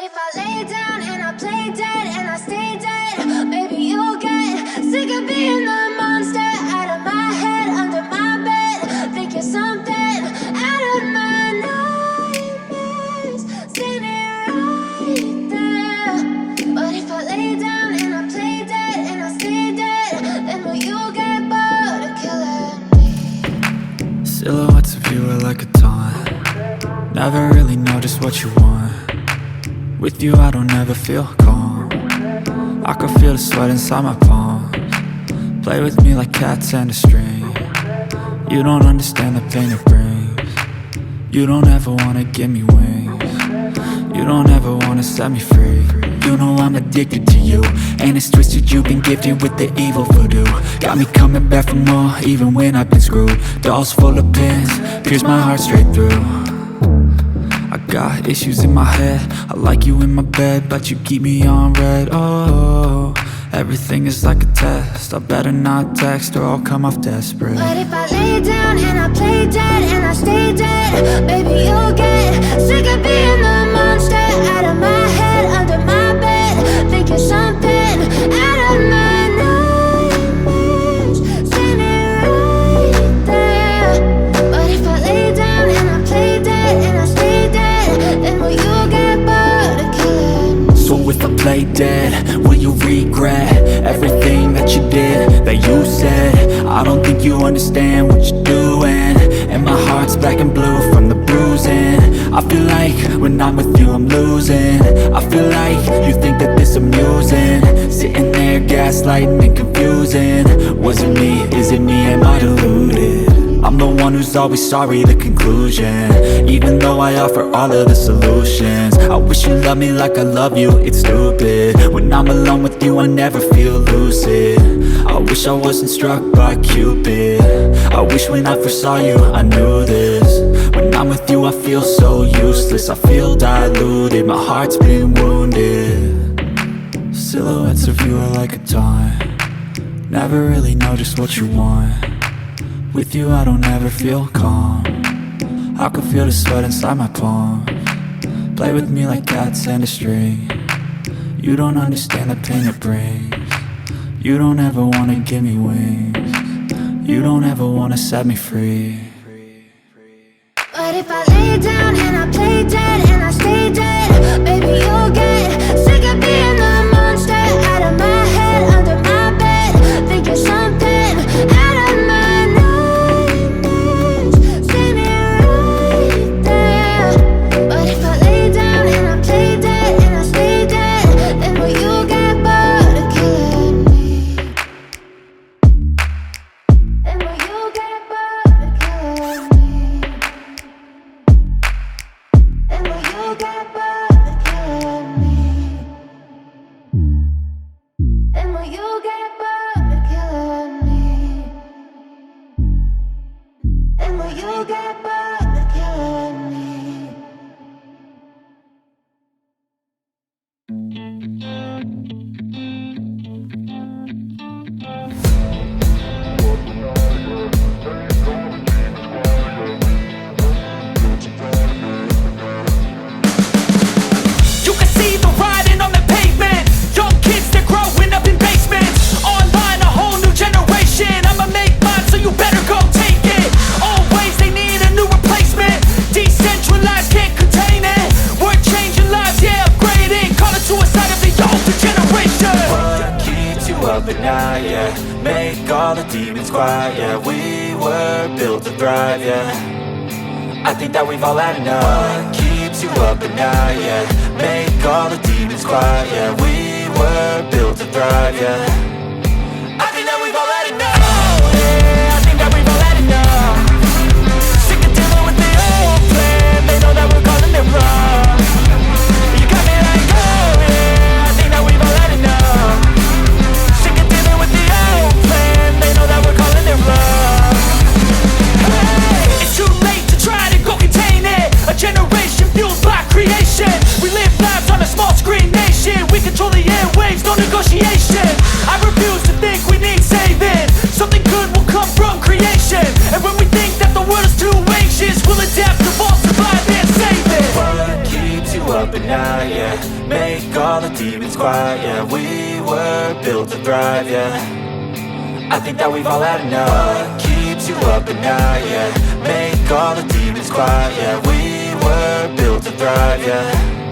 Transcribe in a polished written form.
if I lay down and I play dead and I stay dead, maybe you'll get sick of being the monster out of my head, under my bed. Think you're something out of my nightmares, standing right there. But if I lay down and I play dead and I stay dead, then will you get bored of killing me? Silhouettes of you are like a taunt. Never really know just what you want. With you I don't ever feel calm. I can feel the sweat inside my palms. Play with me like cats and a string. You don't understand the pain it brings. You don't ever wanna give me wings. You don't ever wanna set me free. You know I'm addicted to you, and it's twisted, you've been gifted with the evil voodoo. Got me coming back for more, even when I've been screwed. Dolls full of pins, pierce my heart straight through. I got issues in my head, I like you in my bed, but you keep me on red. Oh, everything is like a test. I better not text or I'll come off desperate. But if I lay down and I play dead and I stay dead, baby you'll get sick of being the monster out of my head, under my bed. Think you're something out of my nightmares, standing right there. But if I lay down and I play dead and I stay dead, then will you get bored of killing me? So if I play dead, will you regret everything that you did, that you said? I don't think you understand what you're doing, and my heart's black and blue from the bruising. I feel like when I'm with you I'm losing. I feel like you think that this amusing, sitting there gaslighting and confusing. Was it me? Is it me? Am I deluded? I'm the one who's always sorry, the conclusion, even though I offer all of the solutions. I wish you loved me like I love you, it's stupid. When I'm alone with you I never feel lucid. I wish I wasn't struck by Cupid. I wish when I first saw you I knew this. When I'm with you I feel so useless, I feel diluted, my heart's been wounded. Silhouettes of you are like a taunt. Never really know just what you want. With you I don't ever feel calm. I can feel the sweat inside my palms. Play with me like cats and a string. You don't understand the pain it brings. You don't ever wanna give me wings. You don't ever wanna set me free. But if I lay down and I play dead and I stay dead, baby you'll get sick of being the monster out of my head, under my bed. Think you're something out of my nightmares, standing right there. But if I lay down and I play dead and I stay dead, then will you get bored of killing me? Then will you get bored of killing me? And will you get bored of killing me? And will you get bored of killing me? And will you get bored of killing me? You can see the writing on the pavement. Young kids, they're growing up in basements. Online, a whole new generation. I'ma make mine, so you better go take it. Always, they need a new replacement. Decentralized, can't contain it. We're changing lives, yeah, upgrading. Call it suicide of the older generation. What keeps you up at night, yeah? Make all the demons quiet, yeah. We were built to thrive, yeah. I think that we've all had enough. What keeps you up at night, yeah? Make all the demons quiet, yeah. We were built to thrive, yeah. I think that we've all had enough. Yeah, I think that we've all had enough. Sick of dealing with the old plan. They know that we're calling it wrong. You got me like, oh yeah, I think that we've all had enough. Sick of dealing with the old plan. They know that we're calling it wrong. Hey, it's too late to try to go contain it. A generation fueled by creation. We live lives on a small screen nation. We control the airwaves, no negotiation. I refuse to think we need saving. Something good will come from creation. And when we think that the world is too anxious, we'll adapt, evolve, survive and save it. What keeps you up up at night, yeah. Make all the demons quiet, yeah. We were built to thrive, yeah. I think that we've all had enough. What keeps you up at night, yeah. Make all the demons quiet, yeah. We were built to thrive, yeah.